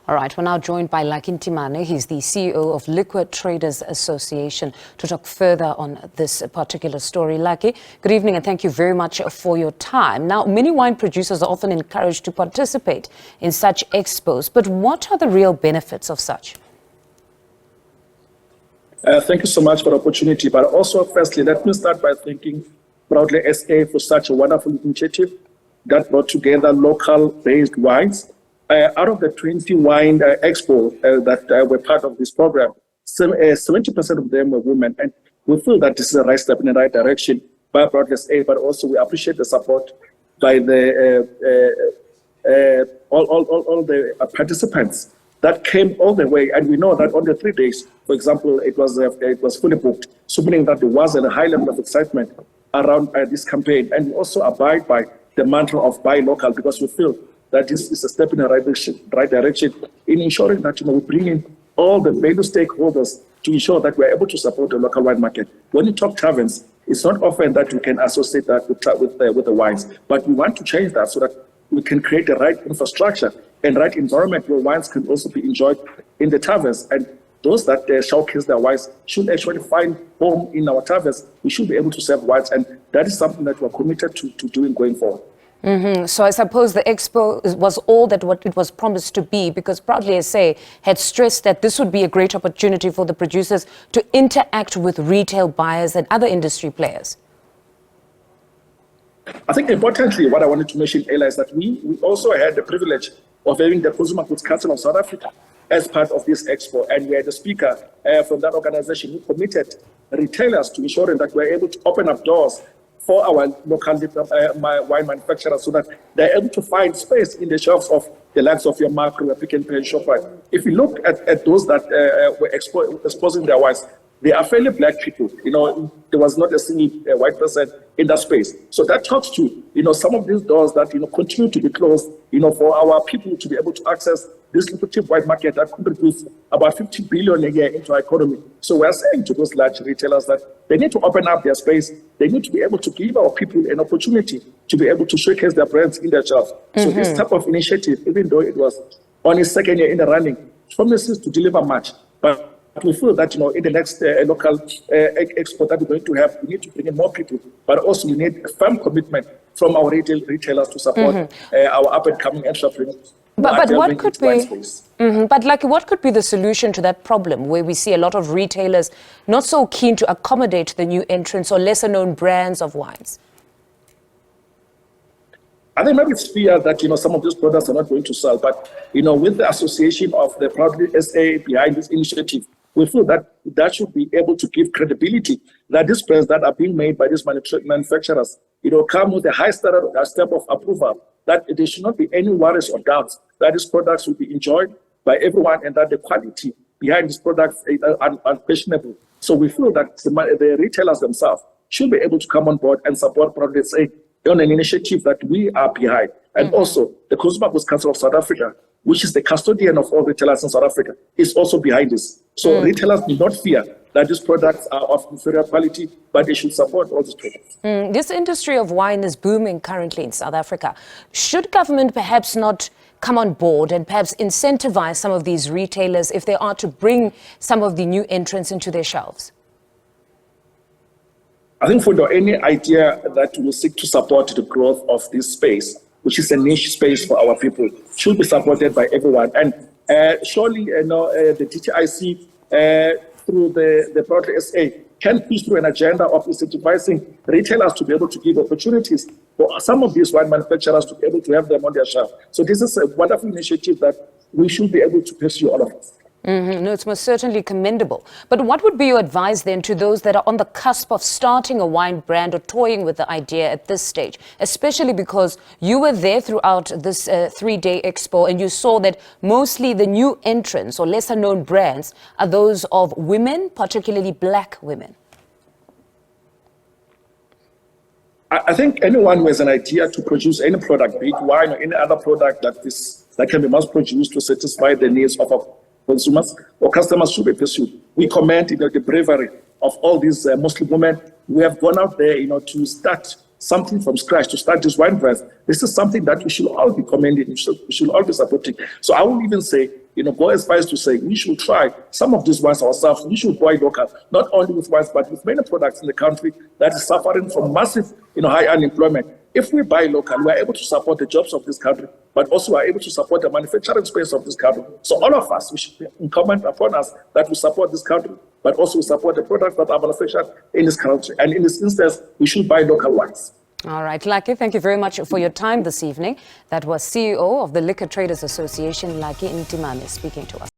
All right, we're now joined by Ntimane. He's the CEO of Liquor Traders Association to talk further on this particular story. Lucky, good evening and thank you very much for your time. Now, many wine producers are often encouraged to participate in such expos, but what are the real benefits of such? Thank you so much for the opportunity. But also, firstly, let me start by thanking Proudly SA for such a wonderful initiative that brought together local-based wines. Out of the 20 wine expo that were part of this program, 70% of them were women. And we feel that this is a right step in the right direction by Proudly SA, but also we appreciate the support by the all the participants that came all the way. And we know that on the 3 days, for example, it was fully booked, so meaning that there was a high level of excitement around this campaign. And we also abide by the mantra of buy local, because we feel that this is a step in the right direction in ensuring that we bring in all the value stakeholders to ensure that we're able to support the local wine market. When you talk taverns, it's not often that you can associate that with the wines, but we want to change that so that we can create the right infrastructure and right environment where wines can also be enjoyed in the taverns. And those that showcase their wines should actually find home in our taverns. We should be able to serve wines, and that is something that we're committed to doing going forward. So I suppose the expo was all that what it was promised to be, because Proudly SA had stressed that this would be a great opportunity for the producers to interact with retail buyers and other industry players. I think importantly, what I wanted to mention earlier is that we also had the privilege of having the Consumer Goods Council of South Africa as part of this expo, and we had a speaker from that organization who committed retailers to ensuring that we're able to open up doors for our local wine manufacturers so that they're able to find space in the shelves of the likes of your Macro, your Pick n Pay, Shoprite. If you look at those that were exposing their wines, they are fairly black people. There was not a single white person in that space. So that talks to, some of these doors that, continue to be closed, for our people to be able to access this lucrative white market that contributes about 50 billion a year into our economy. So we're saying to those large retailers that they need to open up their space. They need to be able to give our people an opportunity to be able to showcase their brands in their shelves. So this type of initiative, even though it was on its second year in the running, promises to deliver much. But we feel that, in the next local expo that we're going to have, we need to bring in more people, but also we need a firm commitment from our retailers to support our up-and-coming entrepreneurs. But what could be, what could be the solution to that problem, where we see a lot of retailers not so keen to accommodate the new entrants or lesser-known brands of wines? I think maybe it's fear that, some of these products are not going to sell. But, with the association of the Proudly SA behind this initiative, we feel that that should be able to give credibility that these brands that are being made by these manufacturers, come with a high standard, a step of approval, that there should not be any worries or doubts that these products will be enjoyed by everyone and that the quality behind these products is unquestionable. So we feel that the retailers themselves should be able to come on board and support Proudly SA on an initiative that we are behind. And also the Consumer Goods Council of South Africa, which is the custodian of all retailers in South Africa, is also behind this. So retailers do not fear that these products are of inferior quality, but they should support all these products. This industry of wine is booming currently in South Africa. Should government perhaps not come on board and perhaps incentivize some of these retailers if they are to bring some of the new entrants into their shelves? I think for any idea that will seek to support the growth of this space, which is a niche space for our people, should be supported by everyone. And surely, the DTIC, through the Proudly SA, can push through an agenda of incentivizing retailers to be able to give opportunities for some of these wine manufacturers to be able to have them on their shelf. So this is a wonderful initiative that we should be able to pursue, all of us. No, it's most certainly commendable. But what would be your advice then to those that are on the cusp of starting a wine brand or toying with the idea at this stage, especially because you were there throughout this 3-day expo and you saw that mostly the new entrants or lesser known brands are those of women, particularly black women? I think anyone who has an idea to produce any product, be it wine or any other product that can be mass produced to satisfy the needs of our consumers or customers should be pursued. We commend the bravery of all these Muslim women who have gone out there to start something from scratch, to start this wine brands. This is something that we should all be commending, we should all be supporting. So I will even say go as far as to say we should try some of these wines ourselves. We should buy local, not only with wines, but with many products in the country that is suffering from massive, high unemployment. If we buy local, we are able to support the jobs of this country, but also we are able to support the manufacturing space of this country. So all of us, we should be incumbent upon us that we support this country, but also we support the products that are manufactured in this country. And in this instance, we should buy local wines. All right, Lucky, thank you very much for your time this evening. That was CEO of the Liquor Traders Association, Lucky Ntimane, speaking to us.